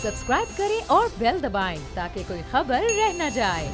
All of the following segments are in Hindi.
सब्सक्राइब करें और बेल दबाएं ताकि कोई खबर रह न जाए।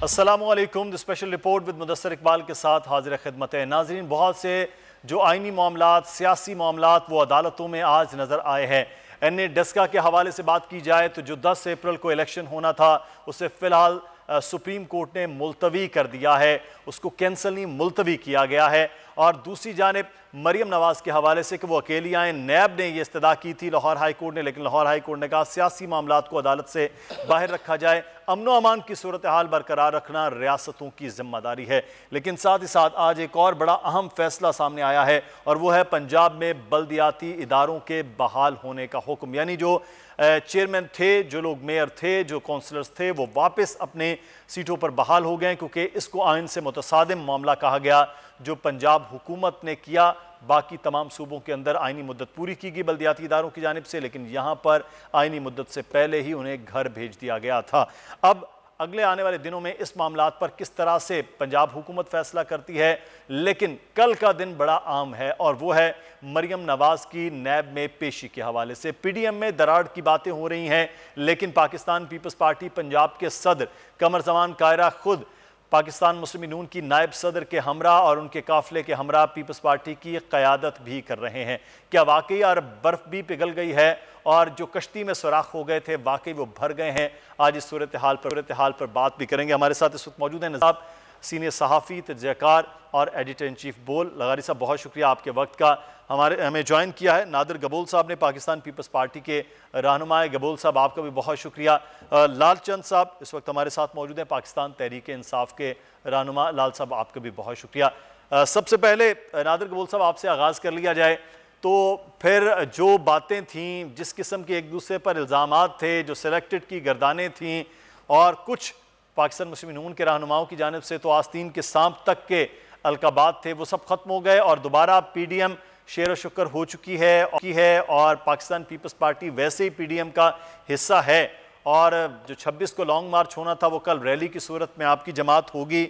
अस्सलामुअलैकुम। The special report with Mudassar Iqbal के साथ हाजिर खिदमत है। नाज़रीन, बहुत से जो आइनी मामलात, सियासी मामलात वो अदालतों में आज नज़र आए हैं। एनए डेस्का के हवाले से बात की जाए तो जो 10 अप्रैल को इलेक्शन होना था उसे फ़िलहाल सुप्रीम कोर्ट ने मुलतवी कर दिया है, उसको कैंसिल नहीं मुलतवी किया गया है। और दूसरी जानिब मरियम नवाज़ के हवाले से कि वो अकेली आएँ, नैब ने ये इस्तदा की थी लाहौर हाई कोर्ट ने, लेकिन लाहौर हाई कोर्ट ने कहा सियासी मामलात को अदालत से बाहर रखा जाए, अमनो अमान की सूरत हाल बरकरार रखना रियासतों की जिम्मेदारी है। लेकिन साथ ही साथ आज एक और बड़ा अहम फैसला सामने आया है और वो है पंजाब में बल्दियाती इदारों के बहाल होने का हुक्म। यानी जो चेयरमैन थे, जो लोग मेयर थे, जो काउंसलर्स थे, वो वापस अपने सीटों पर बहाल हो गए, क्योंकि इसको आइन से मुतसादिम मामला कहा गया जो पंजाब हुकूमत ने किया। बाकी तमाम सूबों के अंदर आइनी मुद्दत पूरी की गई बल्दियाती इदारों की जानिब से, लेकिन यहाँ पर आइनी मुद्दत से पहले ही उन्हें घर भेज दिया गया था। अब अगले आने वाले दिनों में इस मामलात पर किस तरह से पंजाब हुकूमत फैसला करती है, लेकिन कल का दिन बड़ा अहम है और वो है मरियम नवाज़ की नैब में पेशी के हवाले से। पीडीएम में दरार की बातें हो रही हैं, लेकिन पाकिस्तान पीपल्स पार्टी पंजाब के सदर कमर जमान कायरा खुद पाकिस्तान मुस्लिम नून की नायब सदर के हमरा और उनके काफिले के हमरा पीपल्स पार्टी की क़यादत भी कर रहे हैं। क्या वाकई और बर्फ़ भी पिघल गई है और जो कश्ती में सुराख हो गए थे वाकई वो भर गए हैं? आज इस सूरत हाल पर बात भी करेंगे। हमारे साथ इस वक्त मौजूद हैं नज़ाब, सीनियर सहाफ़ी, तजज़ियाकार और एडिटर इन चीफ बोल। लगारी साहब, बहुत शुक्रिया आपके वक्त का। हमें ज्वाइन किया है नादिर गबोल साहब ने, पाकिस्तान पीपल्स पार्टी के रहनुमाए। गबोल साहब, आपका भी बहुत शुक्रिया। लाल चंद साहब इस वक्त हमारे साथ मौजूद हैं, पाकिस्तान तहरीक इंसाफ के रहनुमा। लाल साहब, आपका भी बहुत शुक्रिया। सबसे पहले नादिर गबोल साहब, आपसे आगाज़ कर लिया जाए तो फिर जो बातें थीं, जिस किस्म के एक दूसरे पर इल्ज़ामात थे, जो सिलेक्टेड की गर्दानें थीं और कुछ पाकिस्तान मुस्लिम नून के रहनुमाओं की जानिब से तो आस्तीन के सांप तक के अलकाबात थे, वो सब खत्म हो गए और दोबारा पीडीएम शेर व शुक्र हो चुकी है और पाकिस्तान पीपल्स पार्टी वैसे ही पीडीएम का हिस्सा है। और जो 26 को लॉन्ग मार्च होना था वो कल रैली की सूरत में आपकी जमात होगी।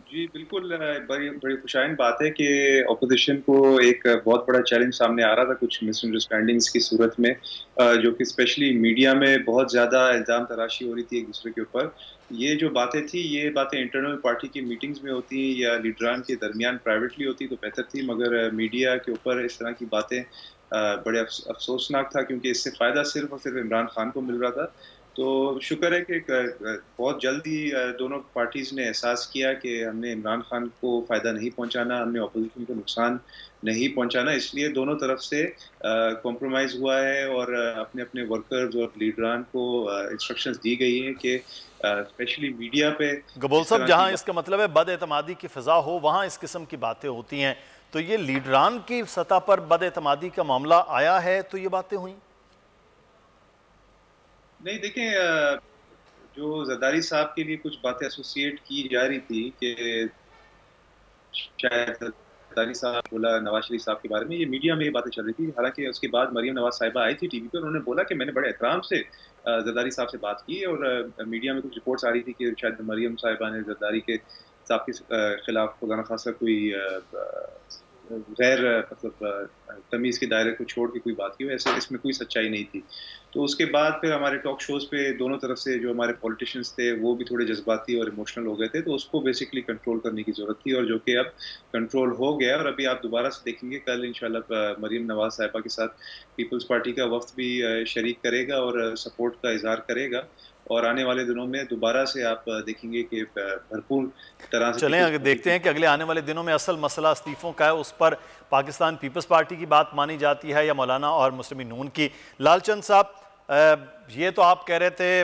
जी बिल्कुल, बड़ी खुशाइन बात है कि अपोजिशन को एक बहुत बड़ा चैलेंज सामने आ रहा था कुछ मिसअंडरस्टैंडिंग्स की सूरत में, जो कि स्पेशली मीडिया में बहुत ज़्यादा इल्ज़ाम तराशी हो रही थी एक दूसरे के ऊपर। ये जो बातें थी, ये बातें इंटरनल पार्टी की मीटिंग्स में होती या लीडरान के दरमियान प्राइवेटली होती तो बेहतर थी, मगर मीडिया के ऊपर इस तरह की बातें बड़े अफसोसनाक था, क्योंकि इससे फ़ायदा सिर्फ और सिर्फ इमरान खान को मिल रहा था। तो शुक्र है कि बहुत जल्दी दोनों पार्टीज़ ने एहसास किया कि हमने इमरान खान को फ़ायदा नहीं पहुंचाना, हमने अपोजिशन को नुकसान नहीं पहुंचाना, इसलिए दोनों तरफ से कॉम्प्रोमाइज़ हुआ है और अपने अपने वर्कर्स और लीडरान को इंस्ट्रक्शंस दी गई हैं कि स्पेशली मीडिया पे। गबोल साहब, जहां इसका मतलब है बदएतमादी की फ़िज़ा हो, वहां इस किस्म की बातें होती हैं, तो ये लीडरान की सतह पर बदएतमादी का मामला आया है तो ये बातें हुई? नहीं, देखें, जो जरदारी साहब के लिए कुछ बातें एसोसिएट की जा रही थी कि शायद जरदारी साहब बोला नवाज शरीफ साहब के बारे में, ये मीडिया में ये बातें चल रही थी। हालांकि उसके बाद मरियम नवाज साहिबा आई थी टीवी पर, उन्होंने बोला कि मैंने बड़े एहतराम से जरदारी साहब से बात की और मीडिया में कुछ रिपोर्ट्स आ रही थी कि शायद मरियम साहिबा ने जरदारी के साहब के खिलाफ खुदा न खासा कोई गैर मतलब तमीज़ के दायरे को छोड़ के कोई बात की हो, ऐसे इसमें कोई सच्चाई नहीं थी। तो उसके बाद फिर हमारे टॉक शोज़ पे दोनों तरफ से जो हमारे पॉलिटिशियंस थे वो भी थोड़े जज्बाती और इमोशनल हो गए थे, तो उसको बेसिकली कंट्रोल करने की ज़रूरत थी और जो कि अब कंट्रोल हो गया। और अभी आप दोबारा से देखेंगे कल इंशाल्लाह मरियम नवाज साहिबा के साथ पीपल्स पार्टी का वफ्द भी शरीक करेगा और सपोर्ट का इजहार करेगा और आने वाले दिनों में दोबारा से आप देखेंगे कि भरपूर तरह से चलें आगे देखते हैं कि अगले आने वाले दिनों में असल मसला इस्तीफ़ों का है, उस पर पाकिस्तान पीपल्स पार्टी की बात मानी जाती है या मौलाना और मुस्लिम नून की। लालचंद साहब, ये तो आप कह रहे थे,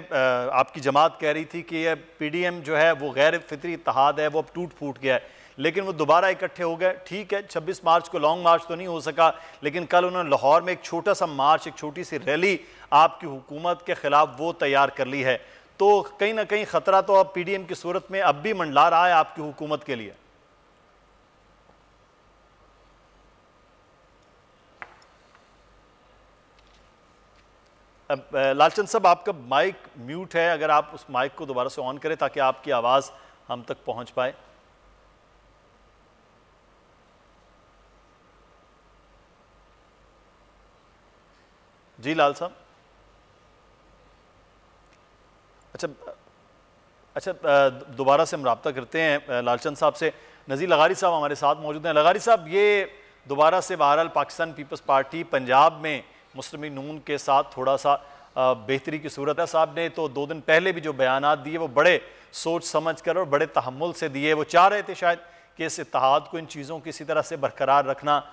आपकी जमात कह रही थी कि ये पीडीएम जो है वो गैर फितरी इत्तेहाद है, वो अब टूट फूट गया है, लेकिन वो दोबारा इकट्ठे हो गए। ठीक है, 26 मार्च को लॉन्ग मार्च तो नहीं हो सका, लेकिन कल उन्होंने लाहौर में एक छोटा सा मार्च, एक छोटी सी रैली आपकी हुकूमत के खिलाफ वो तैयार कर ली है, तो कहीं ना कहीं खतरा तो अब पीडीएम की सूरत में अब भी मंडला रहा है आपकी हुकूमत के लिए। लालचंद साहब, आपका माइक म्यूट है, अगर आप उस माइक को दोबारा से ऑन करें ताकि आपकी आवाज़ हम तक पहुंच पाए। जी लाल साहब। अच्छा, दोबारा से हम रब्ता करते हैं लालचंद साहब से। नज़ीर लगारी साहब हमारे साथ मौजूद हैं। लगारी साहब, ये दोबारा से बहरहाल पाकिस्तान पीपल्स पार्टी पंजाब में मुस्लिम लीग नून के साथ थोड़ा सा बेहतरी की सूरत है। साहब ने तो 2 दिन पहले भी जो बयानात दिए वो बड़े सोच समझ कर और बड़े तहम्मुल से दिए। वो चाह रहे थे शायद कि इस इत्तेहाद को, इन चीज़ों को इसी तरह से बरकरार रखना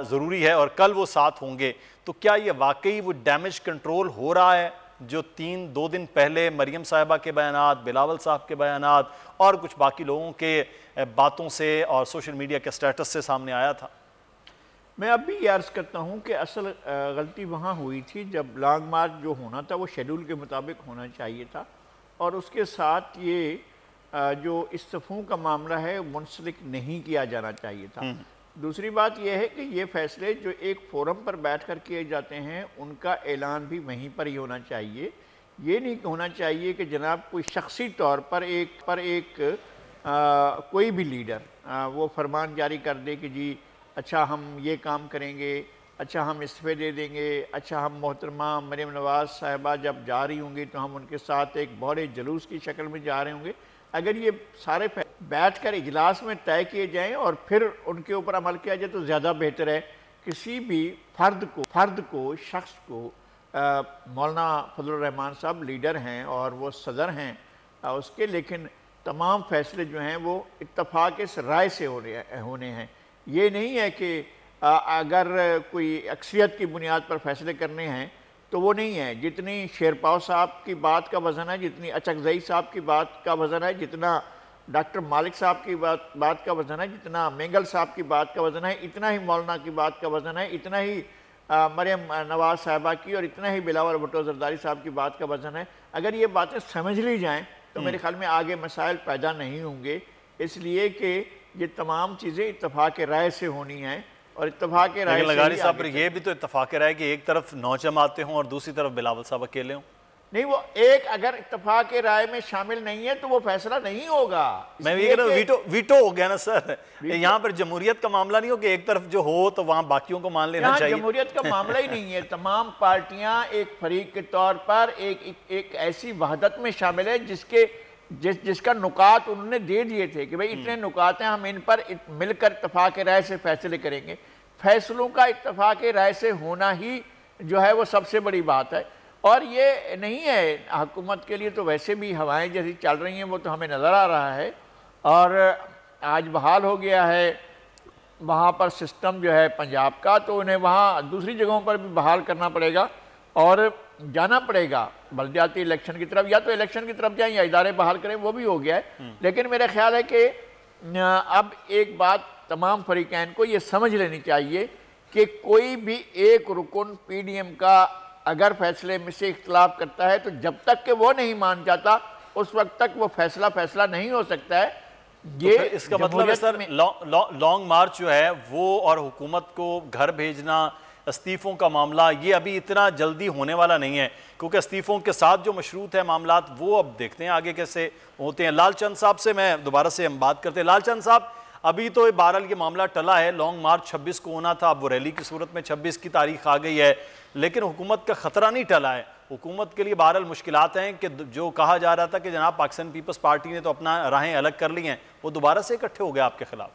ज़रूरी है और कल वो साथ होंगे। तो क्या ये वाकई वो डैमेज कंट्रोल हो रहा है जो 2 दिन पहले मरियम साहिबा के बयानात, बिलावल साहब के बयानात और कुछ बाकी लोगों के बातों से और सोशल मीडिया के स्टेटस से सामने आया था? मैं अब भी अर्ज़ करता हूँ कि असल गलती वहाँ हुई थी जब लॉन्ग मार्च जो होना था वो शेड्यूल के मुताबिक होना चाहिए था, और उसके साथ ये जो इस्तीफ़ों का मामला है मुंसलिक नहीं किया जाना चाहिए था। दूसरी बात यह है कि ये फैसले जो एक फोरम पर बैठ कर किए जाते हैं उनका ऐलान भी वहीं पर ही होना चाहिए। ये नहीं होना चाहिए कि जनाब कोई शख्सी तौर पर कोई भी लीडर वो फरमान जारी कर दे कि जी अच्छा हम ये काम करेंगे, अच्छा हम इस्तीफ़े दे देंगे, अच्छा हम मोहतरमा मरियम नवाज़ साहिबा जब जा रही होंगी तो हम उनके साथ एक बड़े जुलूस की शक्ल में जा रहे होंगे। अगर ये सारे बैठ कर इजलास में तय किए जाएं और फिर उनके ऊपर अमल किया जाए तो ज़्यादा बेहतर है। किसी भी फ़र्द को शख्स को मौलाना फजलुर रहमान साहब लीडर हैं और वो सदर हैं उसके, लेकिन तमाम फैसले जो हैं वो इत्तफाक इस राय से होने हैं। ये नहीं है कि अगर कोई अक्सरियत की बुनियाद पर फैसले करने हैं तो वो नहीं है। जितनी शेरपाव साहब की बात का वज़न है, जितनी अचकज़ई साहब की बात का वज़न है, जितना डॉक्टर मालिक साहब की बात का वज़न है, जितना मेंगल साहब की बात का वज़न है, इतना ही मौलाना की बात का वज़न है, इतना ही मरियम नवाज़ साहिबा की और इतना ही बिलावल भुट्टो ज़रदारी साहब की बात का वज़न है। अगर ये बातें समझ ली जाएँ तो मेरे ख्याल में आगे मसाइल पैदा नहीं होंगे, इसलिए कि ये तमाम चीज़ें इत्तफाक राय से होनी हैं और इत्तफाक राय से। लगारी साहब, पर ये भी तो इत्तफाक राय कि एक तरफ 9 जमातें हों और दूसरी तरफ बिलावल साहब अकेले हों। नहीं, वो एक अगर इत्तफाक राय में शामिल नहीं है तो वो फैसला नहीं होगा। मैं ये कह रहा हूँ वीटो हो गया ना सर। यहाँ पर जमहूरियत का मामला नहीं हो कि एक तरफ जो हो तो वहाँ बाकियों को मान लेना चाहिए। जमहूरियत का मामला ही नहीं है। तमाम पार्टियां एक फरीक के तौर पर एक ऐसी वहदत में शामिल है जिसका नुकात उन्होंने दे दिए थे कि भाई इतने नुकात हैं, हम इन पर मिलकर इत्तफाक राय से फैसले करेंगे। फैसलों का इत्तफाक राय से होना ही जो है वो सबसे बड़ी बात है। और ये नहीं है, हुकूमत के लिए तो वैसे भी हवाएं जैसी चल रही हैं वो तो हमें नज़र आ रहा है, और आज बहाल हो गया है वहाँ पर सिस्टम जो है पंजाब का, तो उन्हें वहाँ दूसरी जगहों पर भी बहाल करना पड़ेगा और जाना पड़ेगा बल्दियाती इलेक्शन की तरफ। या तो इलेक्शन की तरफ जाएं या इदारे बहाल करें, वो भी हो गया है। लेकिन मेरा ख्याल है कि अब एक बात तमाम फरीकैन को ये समझ लेनी चाहिए कि कोई भी एक रुकन PDM का अगर फैसले में से इख्तलाफ करता है तो जब तक कि वो नहीं मान जाता उस वक्त तक वो फैसला नहीं हो सकता है। ये तो इसका मतलब है सर लॉन्ग मार्च जो है वो और हुकूमत को घर भेजना, इस्तीफ़ों का मामला, ये अभी इतना जल्दी होने वाला नहीं है, क्योंकि इस्तीफ़ों के साथ जो मशरूत है मामलात वो अब देखते हैं आगे कैसे होते हैं। लालचंद साहब से मैं दोबारा से हम बात करते हैं। लालचंद साहब, अभी तो बहरहाल ये मामला टला है, लॉन्ग मार्च 26 को होना था, अब वो रैली की सूरत में 26 की तारीख आ गई है, लेकिन हुकूमत का ख़तरा नहीं टला है। हुकूमत के लिए बहरहाल मुश्किलात हैं कि जो कहा जा रहा था कि जनाब पाकिस्तान पीपल्स पार्टी ने तो अपना राहें अलग कर ली हैं, वो दोबारा से इकट्ठे हो गए आपके खिलाफ।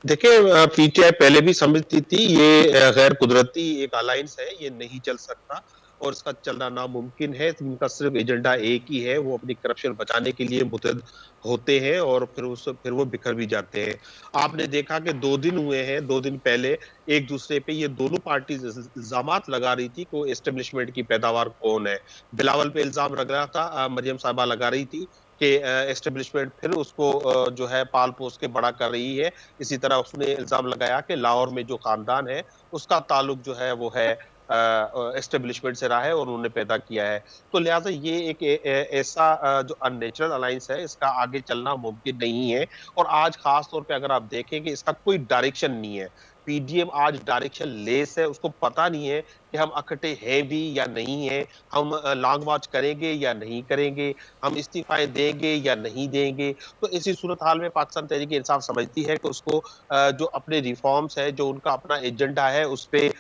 देखिए, PTI पहले भी समझती थी ये गैर कुदरती एक अलायंस है, ये नहीं चल सकता और इसका चलना नामुमकिन है। इनका सिर्फ एजेंडा एक ही है, वो अपनी करप्शन बचाने के लिए मुतहद होते हैं और फिर वो बिखर भी जाते हैं। आपने देखा कि 2 दिन हुए हैं, 2 दिन पहले एक दूसरे पे ये दोनों पार्टी इल्जामात लगा रही थी को एस्टेब्लिशमेंट की पैदावार कौन है। बिलावल पे इल्जाम लग रहा था, मरियम साहिबा लगा रही थी कि एस्टेब्लिशमेंट फिर उसको जो है पाल पोस के बड़ा कर रही है। इसी तरह उसने इल्जाम लगाया कि लाहौर में जो खानदान है उसका ताल्लुक जो है वो है एस्टेब्लिशमेंट से रहा है और उन्होंने पैदा किया है। तो लिहाजा ये एक ऐसा जो अननेचुरल अलायंस है, इसका आगे चलना मुमकिन नहीं है। और आज खास तौर पे अगर आप देखें कि इसका कोई डायरेक्शन नहीं है। पीडीएम आज डायरेक्शन लेस है, उसको पता नहीं है कि हम इकट्ठे हैं भी या नहीं है, हम लॉन्ग मार्च करेंगे या नहीं करेंगे, हम इस्तीफाए देंगे या नहीं देंगे। तो इसी सूरत हाल में पाकिस्तान तहरीक इंसाफ समझती है कि उसको जो अपने रिफॉर्म्स है, जो उनका अपना एजेंडा है, उस पर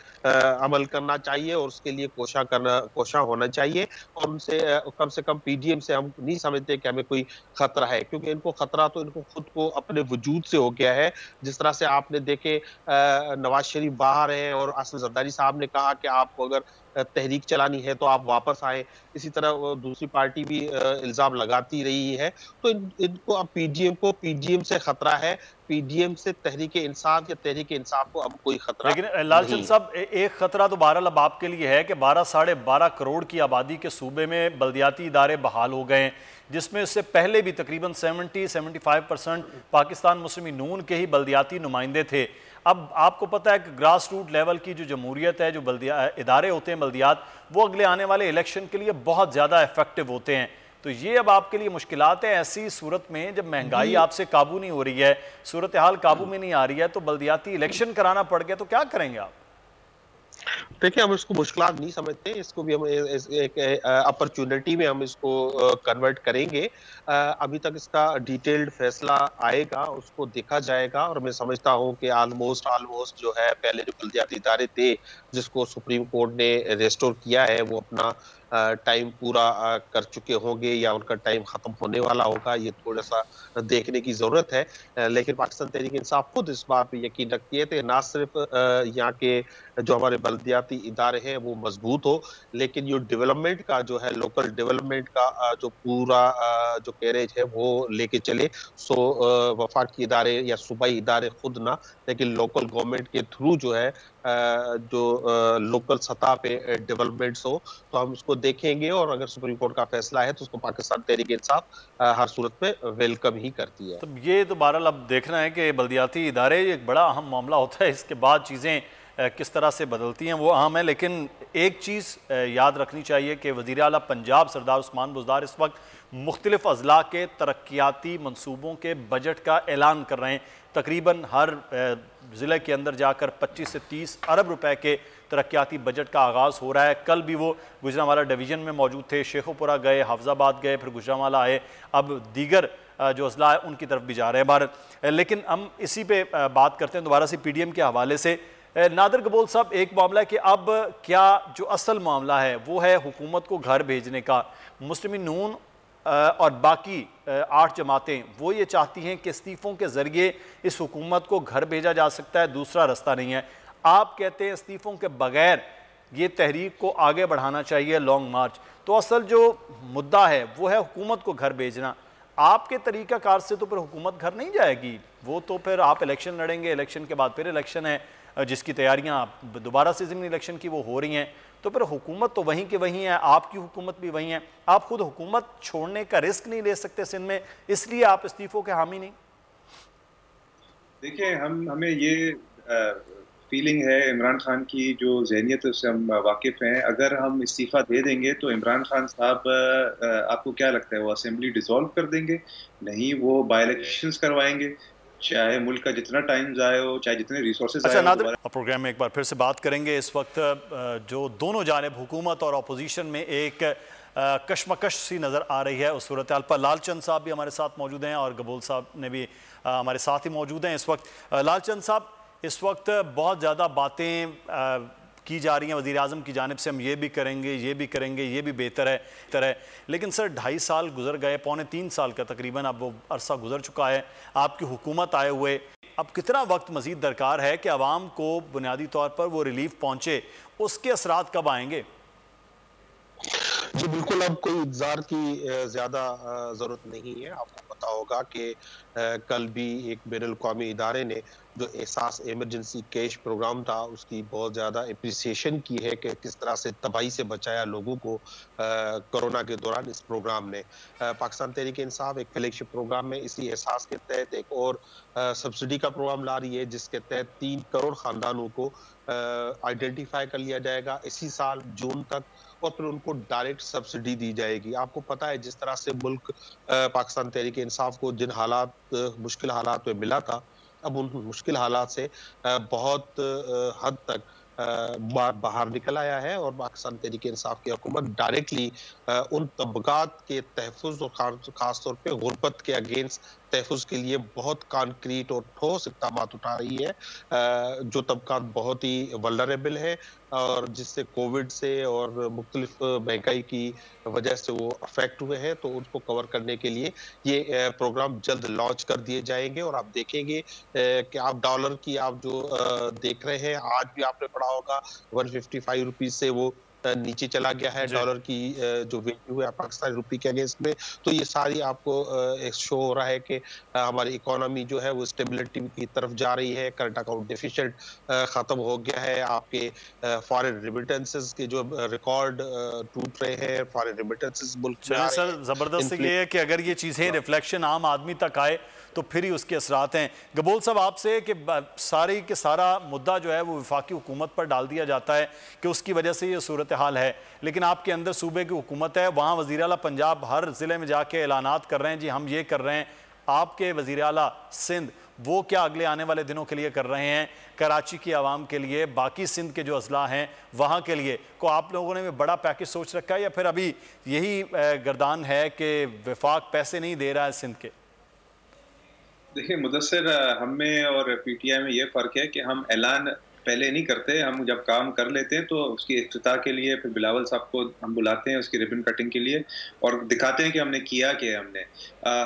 अमल करना चाहिए और उसके लिए कोशा होना चाहिए। और उनसे कम से कम पीडीएम से हम नहीं समझते कि हमें कोई खतरा है, क्योंकि इनको खतरा तो इनको खुद को अपने वजूद से हो गया है। जिस तरह से आपने देखे नवाज शरीफ बाहर हैं और असद जरदारी साहब ने कहा कि आपको अगर तहरीक चलानी है तो आप वापस आए, इसी तरह दूसरी पार्टी भी इल्जाम लगाती रही है। तो इनको अब पीडीएम से खतरा है, पीडीएम से तहरीक इंसाफ या तहरीक इंसाफ को अब कोई खतरा लेकिन लालचंद साहब, एक खतरा तो बहरहाल अब आपके लिए है कि 12-12.5 करोड़ की आबादी के सूबे में बल्दियाती इदारे बहाल हो गए, जिसमें इससे पहले भी तकरीबन 70-75% पाकिस्तान मुस्लिम नून के ही बल्दियाती नुमाइंदे थे। अब आपको पता है कि ग्रास रूट लेवल की जो जमहूरियत है, जो इदारे होते हैं बल्दियात, वो अगले आने वाले इलेक्शन के लिए बहुत ज़्यादा इफेक्टिव होते हैं। तो ये अब आपके लिए मुश्किलात है। ऐसी सूरत में जब महंगाई आपसे काबू नहीं हो रही है, सूरत हाल काबू में नहीं आ रही है, तो बल्दियाती इलेक्शन कराना पड़ गया, तो क्या करेंगे आप? देखिए, हम इसको मुश्किलात नहीं समझते, इसको भी हम एक अपॉर्चुनिटी में हम इसको कन्वर्ट करेंगे। अभी तक इसका डिटेल्ड फैसला आएगा, उसको देखा जाएगा। और मैं समझता हूँ कि ऑलमोस्ट जो है, पहले जो बल्दियाती इदारे थे जिसको सुप्रीम कोर्ट ने रेस्टोर किया है, वो अपना टाइम पूरा कर चुके होंगे या उनका टाइम खत्म होने वाला होगा। ये थोड़ा सा देखने की जरूरत है। लेकिन पाकिस्तान तहरीक इंसाफ खुद इस बात पे यकीन रखती है कि ना सिर्फ यहाँ के जो हमारे बल्दियाती इदारे हैं वो मजबूत हो, लेकिन ये डेवलपमेंट का जो है, लोकल डेवलपमेंट का जो पूरा जो कैरेज है वो लेके चले। सो वफाकी इदारे या सूबाई इदारे खुद ना, लेकिन लोकल गवर्नमेंट के थ्रू जो है जो लोकल सतह पे डेवलपमेंट्स हो, तो हम उसको देखेंगे। और अगर सुप्रीम कोर्ट का फैसला है तो उसको पाकिस्तान तहरीक इंसाफ हर सूरत में वेलकम ही करती है। तो ये तो बहरहाल अब देखना है कि बल्दियाती इदारे एक बड़ा अहम मामला होता है, इसके बाद चीज़ें किस तरह से बदलती हैं वो अहम है। लेकिन एक चीज़ याद रखनी चाहिए कि वज़ीर आला पंजाब सरदार उस्मान बुज़दार इस वक्त मुख्तलिफ अजला के तरक्याती मनसूबों के बजट का ऐलान कर रहे हैं। तकरीबन हर ज़िले के अंदर जाकर 25 से 30 अरब रुपए के तरक्याती बजट का आगाज़ हो रहा है। कल भी वो गुजरांवाला डिवीज़न में मौजूद थे, शेखोपुरा गए, हाफजाबाद गए, फिर गुजरांवाला आए, अब दीगर जो अजला है उनकी तरफ भी जा रहे हैं भारत। लेकिन हम इसी पे बात करते हैं दोबारा से पीडीएम के हवाले से। नादिर गबोल साहब, एक मामला है कि अब क्या जो असल मामला है वो है हुकूमत को घर भेजने का। मुस्लिम नून और बाकी 8 जमातें वो ये चाहती हैं कि इस्तीफ़ों के ज़रिए इस हुकूमत को घर भेजा जा सकता है, दूसरा रास्ता नहीं है। आप कहते हैं इस्तीफ़ों के बगैर ये तहरीक को आगे बढ़ाना चाहिए, लॉन्ग मार्च। तो असल जो मुद्दा है वो है हुकूमत को घर भेजना। आपके तरीक़ाकार से तो फिर हुकूमत घर नहीं जाएगी, वो तो फिर आप इलेक्शन लड़ेंगे, इलेक्शन के बाद फिर इलेक्शन है जिसकी तैयारियां दोबारा से ज़मीनी इलेक्शन की वो हो रही हैं। तो फिर हुकूमत तो वहीं के वहीं है, आपकी हुकूमत भी वहीं है। आप खुद हुकूमत छोड़ने का रिस्क नहीं ले सकते सिंध में, इसलिए आप इस्तीफ़ों के हामी नहीं? देखिए, हमें ये फीलिंग है इमरान खान की जो जहनियत है उससे हम वाकिफ़ हैं। अगर हम इस्तीफ़ा दे देंगे तो इमरान खान साहब, आपको क्या लगता है वो असेंबली डिसॉल्व कर देंगे? नहीं, वो बाई इलेक्शंस करवाएंगे, चाहे मुल्क का जितना टाइम जाए हो, चाहे जितने रिसोर्सेज अच्छा नादिर, प्रोग्राम में एक बार फिर से बात करेंगे। इस वक्त जो दोनों जानिब हुकूमत और अपोजिशन में एक कशमकश सी नज़र आ रही है, उस सूरत हाल पर लालचंद साहब भी हमारे साथ मौजूद हैं और गबोल साहब ने भी हमारे साथ ही मौजूद हैं इस वक्त। लालचंद साहब, इस वक्त बहुत ज़्यादा बातें की जा रही हैं वज़ीर आज़म की जानिब से, हम ये भी करेंगे, ये भी करेंगे, ये भी बेहतर है। लेकिन सर 2.5 साल गुजर गए, पौने 3 साल का तकरीबन अब वो अरसा गुजर चुका है आपकी हुकूमत आए हुए। अब कितना वक्त मज़ीद दरकार है कि आवाम को बुनियादी तौर पर वो रिलीफ पहुँचे? उसके असरात कब आएंगे? जी बिल्कुल, अब कोई इंतजार की ज्यादा जरूरत नहीं है। आपको पता होगा कि कल भी एक बैनुल अक़वामी इदारे ने जो एहसास इमरजेंसी कैश प्रोग्राम था उसकी बहुत ज़्यादा अप्रिसिएशन की है कि किस तरह से तबाही से बचाया लोगों को कोरोना के दौरान इस प्रोग्राम ने। पाकिस्तान तहरीक इंसाफ एक फ्लैगशिप प्रोग्राम में इसी एहसास के तहत एक और सब्सिडी का प्रोग्राम ला रही है, जिसके तहत 3 करोड़ ख़ानदानों को आइडेंटिफाई कर लिया जाएगा इसी साल जून तक, और फिर उनको डायरेक्ट सब्सिडी दी जाएगी। आपको पता है जिस तरह से मुल्क पाकिस्तान तहरीक इंसाफ को जिन हालात मुश्किल हालात में मिला था, अब उन मुश्किल हालात से बहुत हद तक बाहर निकल आया है और पाकिस्तान तहरीक इंसाफ की हुकूमत डायरेक्टली उन तबकात के तहफ़्फ़ुज़ और खास तौर पे गुर्बत के अगेंस्ट तहफ़्फ़ुज़ के लिए बहुत कॉन्क्रीट और ठोस इक़दाम उठा रही है, जो तबकात बहुत ही वल्नरेबल है और जिससे कोविड से और मुख्तलिफ महंगाई की वजह से वो अफेक्ट हुए हैं, तो उनको कवर करने के लिए ये प्रोग्राम जल्द लॉन्च कर दिए जाएंगे। और आप देखेंगे कि आप डॉलर की आप जो देख रहे हैं, आज भी आपने पढ़ा होगा 155 रुपीज से वो नीचे चला गया है डॉलर की जो वैल्यू है पाकिस्तानी रुपये के अगेंस्ट में। तो ये सारी आपको एक शो हो रहा है कि हमारी इकोनॉमी जो है वो स्टेबिलिटी की तरफ जा रही है, करंट अकाउंट डेफिसिट खत्म हो गया है, आपके फॉरेन रिमिटेंसेस के जो रिकॉर्ड टूट रहे हैं, फॉरेन रिमिटेंसेस मुल्क में आ रहे हैं। सर जबरदस्त ये है कि अगर ये चीजें रिफ्लेक्शन आम आदमी तक आए तो फिर ही उसके असरात हैं। गबोल साहब आपसे कि सारी के सारा मुद्दा जो है वो वफाकी हुकूमत पर डाल दिया जाता है कि उसकी वजह से ये सूरत हाल है, लेकिन आपके अंदर सूबे की हुकूमत है, वहाँ वज़ीर आला पंजाब हर ज़िले में जाके ऐलानात कर रहे हैं जी हम ये कर रहे हैं। आपके वज़ीर आला सिंध वो क्या अगले आने वाले दिनों के लिए कर रहे हैं कराची की आवाम के लिए, बाकी सिंध के जो अजला हैं वहाँ के लिए? को आप लोगों ने बड़ा पैकेज सोच रखा है या फिर अभी यही गर्दान है कि वफाक पैसे नहीं दे रहा है सिंध के? देखिए मुदस्सिर, हम में और पीटीआई में ये फ़र्क है कि हम ऐलान पहले नहीं करते। हम जब काम कर लेते हैं तो उसकी इफ्तिताह के लिए फिर बिलावल साहब को हम बुलाते हैं उसकी रिबन कटिंग के लिए और दिखाते हैं कि हमने किया क्या है।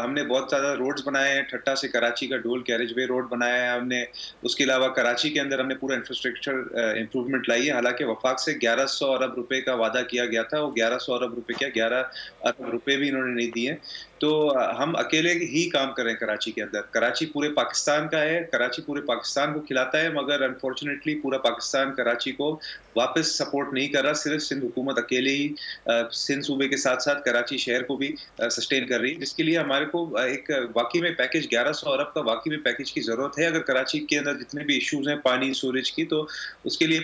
हमने बहुत ज़्यादा रोड्स बनाए हैं, ठट्टा से कराची का डुअल कैरेज वे रोड बनाया है हमने। उसके अलावा कराची के अंदर हमने पूरा इंफ्रास्ट्रक्चर इंप्रूवमेंट लाई है। हालांकि वफाक से 1100 अरब रुपए का वादा किया गया था, वो 1100 अरब रुपए क्या 11 अरब रुपए भी इन्होंने नहीं दिए। तो हम अकेले ही काम कर रहे हैं कराची के अंदर। कराची पूरे पाकिस्तान का है, कराची पूरे पाकिस्तान को खिलाता है, मगर अनफॉर्चुनेटली पूरा पाकिस्तान कराची को वापस सपोर्ट नहीं कर रहा। सिर्फ सिंध हुकूमत अकेले ही सिंध सूबे के साथ साथ कराची शहर को भी सस्टेन कर रही है, जिसके लिए हमारे को एक वाकई में पैकेज 1100 अरब का वाकई में पैकेज की जरूरत है। अगर कराची के अंदर जितने भी इश्यूज हैं पानी सूरज की, तो उसके लिए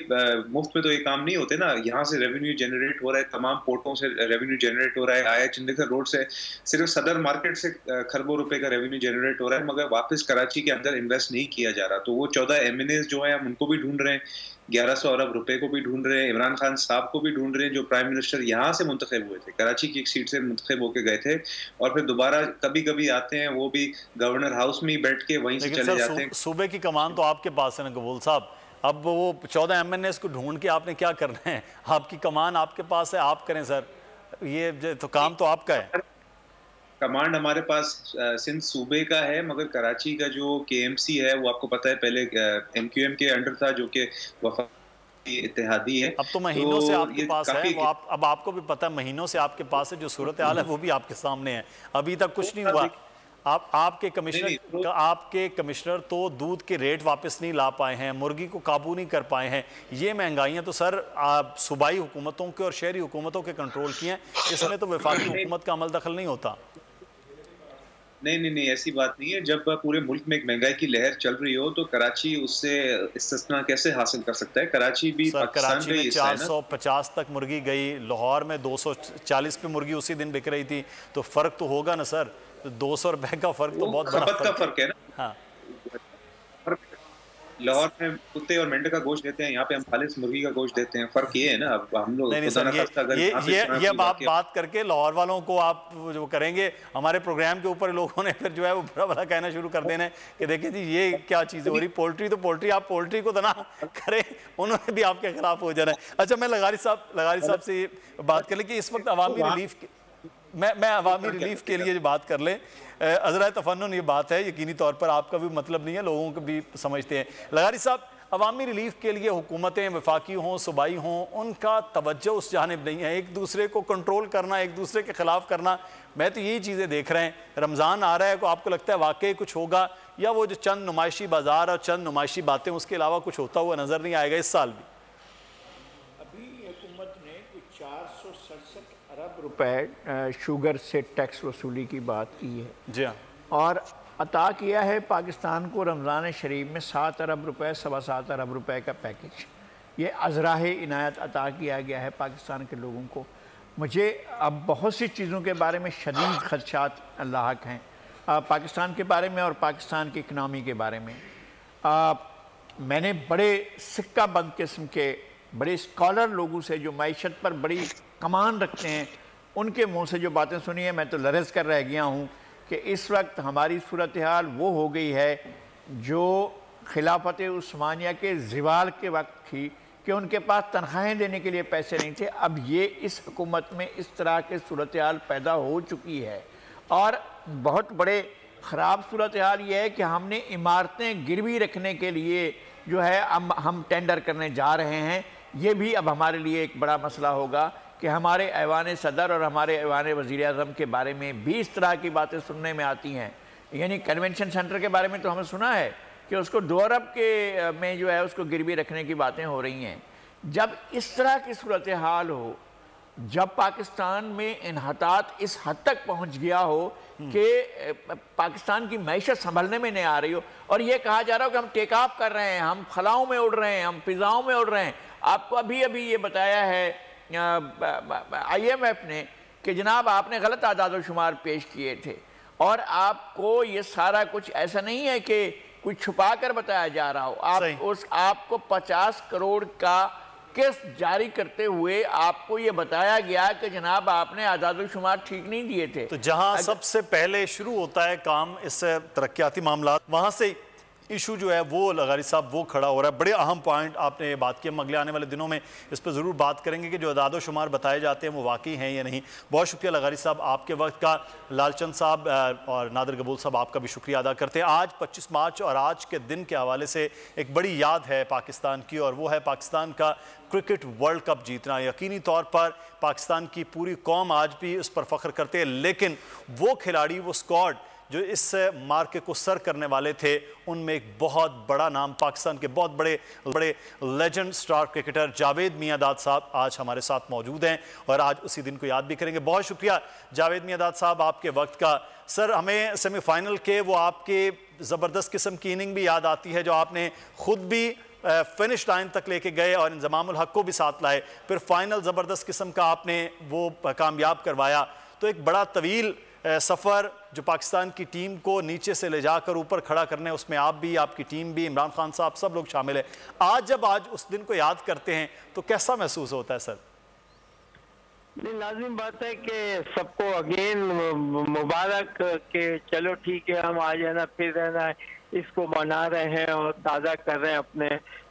मुफ्त में तो ये काम नहीं होते ना। यहाँ से रेवेन्यू जनरेट हो रहा है, तमाम पोर्टों से रेवेन्यू जनरेट हो रहा है, आया चंडीगढ़ रोड से सिर्फ सदर मार्केट से खरबों रुपए का रेवेन्यू जनरेट हो रहा है, मगर वापस कराची के अंदर इन्वेस्ट नहीं किया जा रहा। तो वो 14 एमएनएस जो है हम उनको भी ढूंढ रहे हैं, 1100 अरब रुपए को भी ढूंढ रहे हैं, इमरान खान साहब को भी ढूंढ रहे हैं जो प्राइम मिनिस्टर यहाँ से मुंतखब हुए थे, कराची की एक सीट से मुंतखब होके गए थे और फिर दोबारा कभी कभी आते हैं, वो भी गवर्नर हाउस में ही बैठ के वहीं से चले जाते हैं। सूबे की कमान तो आपके पास है ना गबूल साहब, अब वो 14 एमएनएस को ढूंढ के आपने क्या करना है? आपकी कमान आपके पास है, आप करें सर, ये तो काम तो आपका है। कमांड हमारे पास सिंध सूबे का है, मगर कराची का जो केएमसी है वो आपको पता है पहले एमक्यूएम के अंडर था, जो कि वफाकी इत्तेहादी है। अब तो महीनों से आपके पास है वो, अब आपको भी पता है महीनों से आपके पास है, जो सूरत हाल है वो भी आपके सामने है, अभी तक कुछ नहीं हुआ। आपके कमिश्नर तो दूध के रेट वापस नहीं ला पाए हैं, मुर्गी को काबू नहीं कर पाए हैं। ये महंगाइयाँ तो सर सूबाई हुकूमतों के और शहरी हुकूमतों के कंट्रोल की हैं, इसमें तो वफाकी हुकूमत का अमल दखल नहीं होता। नहीं, ऐसी बात नहीं है। जब पूरे मुल्क में एक महंगाई की लहर चल रही हो तो कराची उससे इस्तिस्ना कैसे हासिल कर सकता है? कराची भी पाकिस्तान कराची में 450 तक मुर्गी गई, लाहौर में 240 पे मुर्गी उसी दिन बिक रही थी, तो फर्क तो होगा ना सर। 200 रुपए का फर्क तो बहुत बड़ा फर्क है ना। हाँ, लाहौर में कुत्ते और मेंढक का गोश्त देते हैं, यहाँ पे हम खालिस मुर्गी का गोश्त देते हैं। फर्क ये है ना। अब हम लोग नहीं सर, ये बात करके लाहौर वालों को आप जो करेंगे, हमारे प्रोग्राम के ऊपर लोगों ने फिर जो है वो बड़ा बड़ा कहना शुरू कर देना है कि देखिए जी ये क्या चीज़ हो रही, पोल्ट्री तो पोल्ट्री, आप पोल्ट्री को तो ना करें, उन्होंने भी आपके खिलाफ हो जाना है। अच्छा, मैं लगारी साहब से बात कर लें कि इस वक्त अवामी रिलीफ, मैं अवामी रिलीफ के लिए बात कर लें। अज़रा तफन्नुन ये बात है, यकीनी तौर पर आपका भी मतलब नहीं है, लोगों को भी समझते हैं। लगारी साहब, अवामी रिलीफ के लिए हुकूमतें वफाकी हों सूबाई हों, उनका तवज्जो उस जानिब नहीं है, एक दूसरे को कंट्रोल करना, एक दूसरे के ख़िलाफ़ करना। मैं तो यही चीज़ें देख रहे हैं। रमज़ान आ रहा है, को आपको लगता है वाकई कुछ होगा, या वो जो चंद नुमाइशी बाज़ार और चंद नुमाइशी बातें, उसके अलावा कुछ होता हुआ नज़र नहीं आएगा इस साल भी? अरब रुपए शुगर से टैक्स वसूली की बात की है जी हाँ, और अता किया है पाकिस्तान को रमज़ान शरीफ में 7 अरब रुपए, 7.25 अरब रुपए का पैकेज, ये अज़राह इनायत अता किया गया है पाकिस्तान के लोगों को। मुझे अब बहुत सी चीज़ों के बारे में शदीद खदशात लाहक हैं, पाकिस्तान के बारे में और पाकिस्तान की इकनॉमी के बारे में। मैंने बड़े सिक्का बंद किस्म के बड़े स्कॉलर लोगों से जो मैशत पर बड़ी कमान रखते हैं उनके मुंह से जो बातें सुनी है, मैं तो लरज़ कर रह गया हूँ कि इस वक्त हमारी सूरत हाल वो हो गई है जो खिलाफत उस्मानिया के ज़वाल के वक्त थी कि उनके पास तनख्वाहें देने के लिए पैसे नहीं थे। अब ये इस हुकूमत में इस तरह के सूरत हाल पैदा हो चुकी है और बहुत बड़े ख़राब सूरत हाल ये है कि हमने इमारतें गिरवी रखने के लिए जो है हम टेंडर करने जा रहे हैं। ये भी अब हमारे लिए एक बड़ा मसला होगा कि हमारे ऐवान सदर और हमारे ऐवान वज़ीर आज़म के बारे में भी इस तरह की बातें सुनने में आती हैं। यानी कन्वेंशन सेंटर के बारे में तो हमें सुना है कि उसको 2 अरब के में जो है उसको गिरवी रखने की बातें हो रही हैं। जब इस तरह की सूरत हाल हो, जब पाकिस्तान में इन्हतात इस हद तक पहुंच गया हो कि पाकिस्तान की मैशत संभलने में नहीं आ रही हो और ये कहा जा रहा हो कि हम टेक ऑफ कर रहे हैं, हम खलाओं में उड़ रहे हैं, हम फिजाओं में उड़ रहे हैं। आपको अभी अभी ये बताया है IMF ने कि जनाब आपने गलत आदाद शुमार पेश किए थे और आपको ये सारा कुछ ऐसा नहीं है कि कुछ छुपा कर बताया जा रहा हो। आपको 50 करोड़ का केस जारी करते हुए आपको ये बताया गया कि जनाब आपने आदाद शुमार ठीक नहीं दिए थे। तो जहां सबसे पहले शुरू होता है काम इस तरक्याती मामला, वहां से इशू जो है वो लगारी साहब वो खड़ा हो रहा है। बड़े अहम पॉइंट आपने ये बात की, हम अगले आने वाले दिनों में इस पर ज़रूर बात करेंगे कि जो अदाद शुमार बताए जाते हैं वो वाकई हैं या नहीं। बहुत शुक्रिया लगारी साहब आपके वक्त का। लालचंद साहब और नादिर कबूल साहब आपका भी शुक्रिया अदा करते हैं। आज 25 मार्च और आज के दिन के हवाले से एक बड़ी याद है पाकिस्तान की और वो है पाकिस्तान का क्रिकेट वर्ल्ड कप जीतना। यकीनी तौर पर पाकिस्तान की पूरी कौम आज भी उस पर फ़ख्र करते हैं, लेकिन वो खिलाड़ी, वो स्क्वाड जो इस मार्के को सर करने वाले थे, उनमें एक बहुत बड़ा नाम पाकिस्तान के बहुत बड़े legend star cricketer Javed Miandad साहब आज हमारे साथ मौजूद हैं और आज उसी दिन को याद भी करेंगे। बहुत शुक्रिया जावेद मियांदाद साहब आपके वक्त का। सर, हमें सेमीफाइनल के वो आपके ज़बरदस्त किस्म की इनिंग भी याद आती है जो आपने खुद भी फिनिश लाइन तक लेके गए और इंज़मामुल हक को भी साथ लाए, फिर फाइनल ज़बरदस्त किस्म का आपने वो कामयाब करवाया। तो एक बड़ा तवील सफ़र जो पाकिस्तान की टीम को नीचे से ले जाकर ऊपर खड़ा करने, उसमें आप भी, आपकी टीम भी, इमरान खान साहब, सब लोग शामिल हैं। आज उस दिन को याद करते हैं तो कैसा महसूस होता है सर? नहीं, लाजिम बात है कि सबको अगेन मुबारक के चलो ठीक है, हम आज है ना फिर है ना इसको मना रहे हैं और ताज़ा कर रहे हैं अपने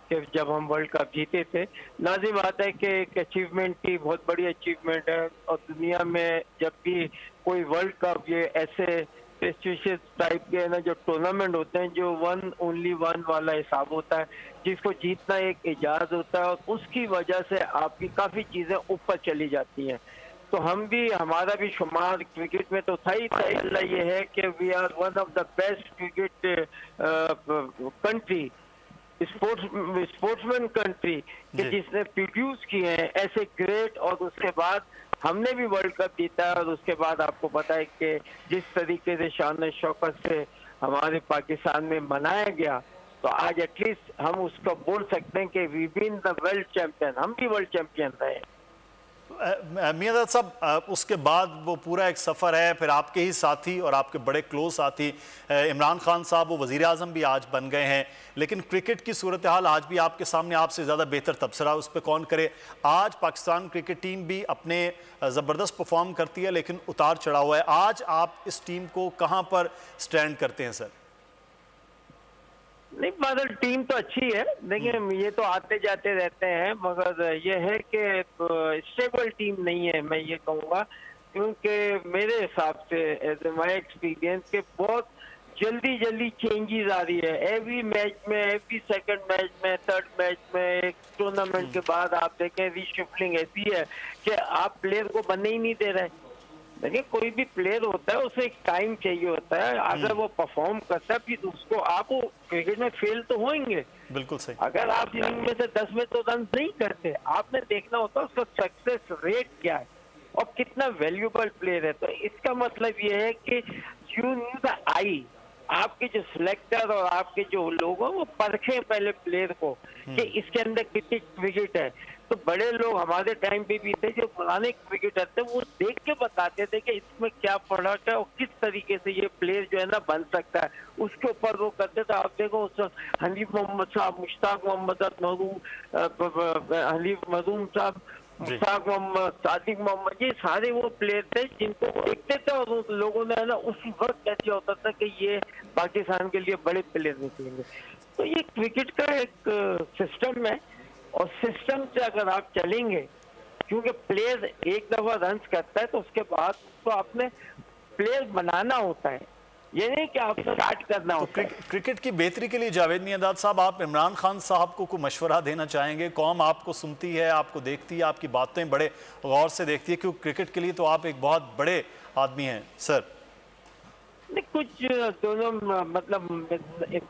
कि जब हम वर्ल्ड कप जीते थे। लाजिम बात है कि एक अचीवमेंट थी, बहुत बड़ी अचीवमेंट है और दुनिया में जब भी कोई वर्ल्ड कप, ये ऐसे प्रेस्टिजियस टाइप के ना जो टूर्नामेंट होते हैं जो ओनली वन वाला हिसाब होता है, जिसको जीतना एक एजाज होता है और उसकी वजह से आपकी काफ़ी चीज़ें ऊपर चली जाती हैं। तो हम भी, हमारा भी शुमार क्रिकेट में तो था ही था। अल्लाह ये है कि we are one of the best cricket country, sportsman country कि जिसने प्रोड्यूस किए हैं ऐसे ग्रेट, और उसके बाद हमने भी वर्ल्ड कप जीता है और उसके बाद आपको पता है कि जिस तरीके से शान शौकत से हमारे पाकिस्तान में मनाया गया, तो आज एटलीस्ट हम उसको बोल सकते हैं कि we been the world champion, हम भी वर्ल्ड चैंपियन रहे। मियांदाद साहब, उसके बाद वो पूरा एक सफ़र है, फिर आपके ही साथी और आपके बड़े क्लोज साथी इमरान खान साहब वो वज़ीर आज़म भी आज बन गए हैं, लेकिन क्रिकेट की सूरत हाल आज भी आपके सामने, आपसे ज़्यादा बेहतर तबसरा उस पर कौन करे। आज पाकिस्तान क्रिकेट टीम भी अपने ज़बरदस्त परफॉर्म करती है लेकिन उतार चढ़ा हुआ है। आज आप इस टीम को कहाँ पर स्टैंड करते हैं सर? नहीं बादल, टीम तो अच्छी है, देखिए ये तो आते जाते रहते हैं, मगर ये है कि स्टेबल टीम नहीं है, मैं ये कहूँगा, क्योंकि मेरे हिसाब से एज ए माई एक्सपीरियंस के बहुत जल्दी चेंजेस आ रही है एवरी मैच में, एवरी सेकंड मैच में, थर्ड मैच में। एक टूर्नामेंट के बाद आप देखें रीशफलिंग ऐसी है कि आप प्लेयर को बनने ही नहीं दे रहे। देखिए कोई भी प्लेयर होता है उसे एक टाइम चाहिए होता है, अगर वो परफॉर्म करता है फिर उसको, आप क्रिकेट में फेल तो होंगे, बिल्कुल सही। अगर आप इनिंग में से 10 में तो रन नहीं करते, आपने देखना होता है उसका सक्सेस रेट क्या है और कितना वैल्यूबल प्लेयर है। तो इसका मतलब ये है कि यू नीड द आई, आपके जो सिलेक्टर और आपके जो लोग हैं वो परखें पहले प्लेयर को कि इसके अंदर कितनी क्रिकेट है। तो बड़े लोग हमारे टाइम पे भी थे जो पुराने क्रिकेटर थे, वो देख के बताते थे कि इसमें क्या फर्क है और किस तरीके से ये प्लेयर जो है ना बन सकता है, उसके ऊपर वो करते थे। आप देखो हनीफ मोहम्मद साहब, मुश्ताक मोहम्मद हनीफ मजूम साहब, मुश्ताक मोहम्मद, सादिक मोहम्मद, ये सारे वो प्लेयर थे जिनको देखते थे और उन लोगों ने ना उस वक्त ऐसे होता था कि ये पाकिस्तान के लिए बड़े प्लेयर निकलेंगे। तो ये क्रिकेट का एक सिस्टम है और सिस्टम से अगर आप चलेंगे, क्योंकि प्लेयर एक दफा रन करता है तो उसके बाद तो आपने प्लेयर बनाना होता है, ये नहीं कि आप स्टार्ट करना होता है। क्रिकेट की बेहतरी के लिए जावेद मियांदाद साहब, आप इमरान खान साहब को कोई मशवरा देना चाहेंगे? कौम आपको सुनती है, आपको देखती है, आपकी बातें बड़े गौर से देखती है, क्योंकि क्रिकेट के लिए तो आप एक बहुत बड़े आदमी हैं सर। नहीं, कुछ दोनों मतलब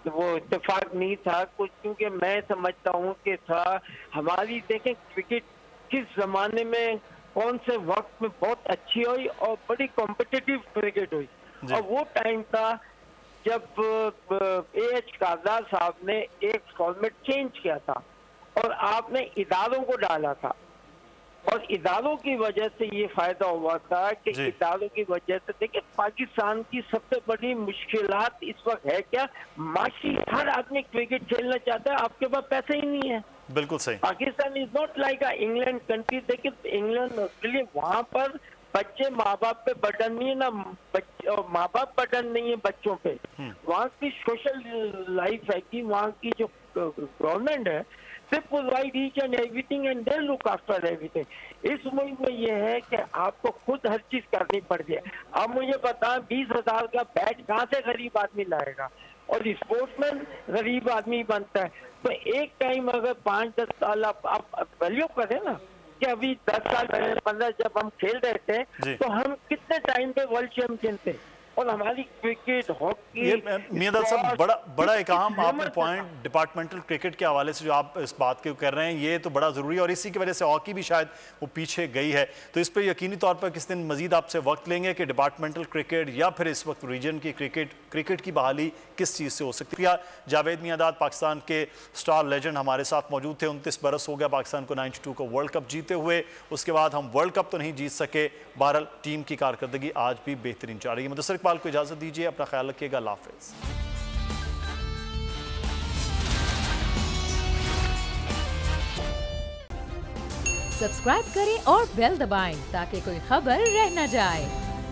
वो इत्तेफाक नहीं था कुछ, क्योंकि मैं समझता हूँ कि था हमारी, देखें क्रिकेट किस जमाने में कौन से वक्त में बहुत अच्छी हुई और बड़ी कॉम्पिटिटिव क्रिकेट हुई, और वो टाइम था जब AH काजदार साहब ने एक फॉर्मेट चेंज किया था और आपने इदारों को डाला था, और इदारों की वजह से ये फायदा हुआ था कि इदारों की वजह से देखिए पाकिस्तान की सबसे बड़ी मुश्किलात इस वक्त है क्या, माशी हर आदमी क्रिकेट खेलना चाहता है, आपके पास पैसे ही नहीं है। बिल्कुल सही। Pakistan is not like England country. देखिए इंग्लैंड ऑस्ट्रेलिया, वहाँ पर बच्चे माँ बाप पे बर्डन नहीं है ना, माँ बाप बर्डन नहीं है बच्चों पे। वहाँ की सोशल लाइफ है कि वहाँ की जो गवर्नमेंट है they provide each and everything and they look after everything। इस मुल्क में ये है कि आपको खुद हर चीज करनी पड़ती है। अब मुझे बताएं 20,000 का बैट कहाँ से गरीब आदमी लाएगा, और स्पोर्ट्समैन गरीब आदमी बनता है। तो एक टाइम अगर 5-10 साल आप वैल्यू करें ना, कि अभी 10 साल पहले 15 जब हम खेल रहे थे तो हम कितने टाइम पे वर्ल्ड चैंपियन थे, और हमारी क्रिकेट, हॉकी, मियांदाद साहब बड़ा एक अहम आपने पॉइंट डिपार्टमेंटल क्रिकेट के हवाले से जो आप इस बात के कर रहे हैं, ये तो बड़ा ज़रूरी है, और इसी की वजह से हॉकी भी शायद वो पीछे गई है। तो इस पर यकीनी तौर पर किस दिन मजीद आपसे वक्त लेंगे कि डिपार्टमेंटल क्रिकेट या फिर इस वक्त रीजन की क्रिकेट की बहाली किस चीज़ से हो सकती है। जावेद मियांदाद पाकिस्तान के स्टार लेजेंड हमारे साथ मौजूद थे। 29 बरस हो गया पाकिस्तान को 92 को वर्ल्ड कप जीते हुए, उसके बाद हम वर्ल्ड कप तो नहीं जीत सके, बहरहाल टीम की कारकर्दगी आज भी बेहतरीन जा रही है। मुदस्सिर इकबाल को इजाज़त दीजिए, अपना ख्याल रखिएगा, अल्लाह हाफ़िज़। सब्सक्राइब करें और बेल दबाएं ताकि कोई खबर रह न जाए।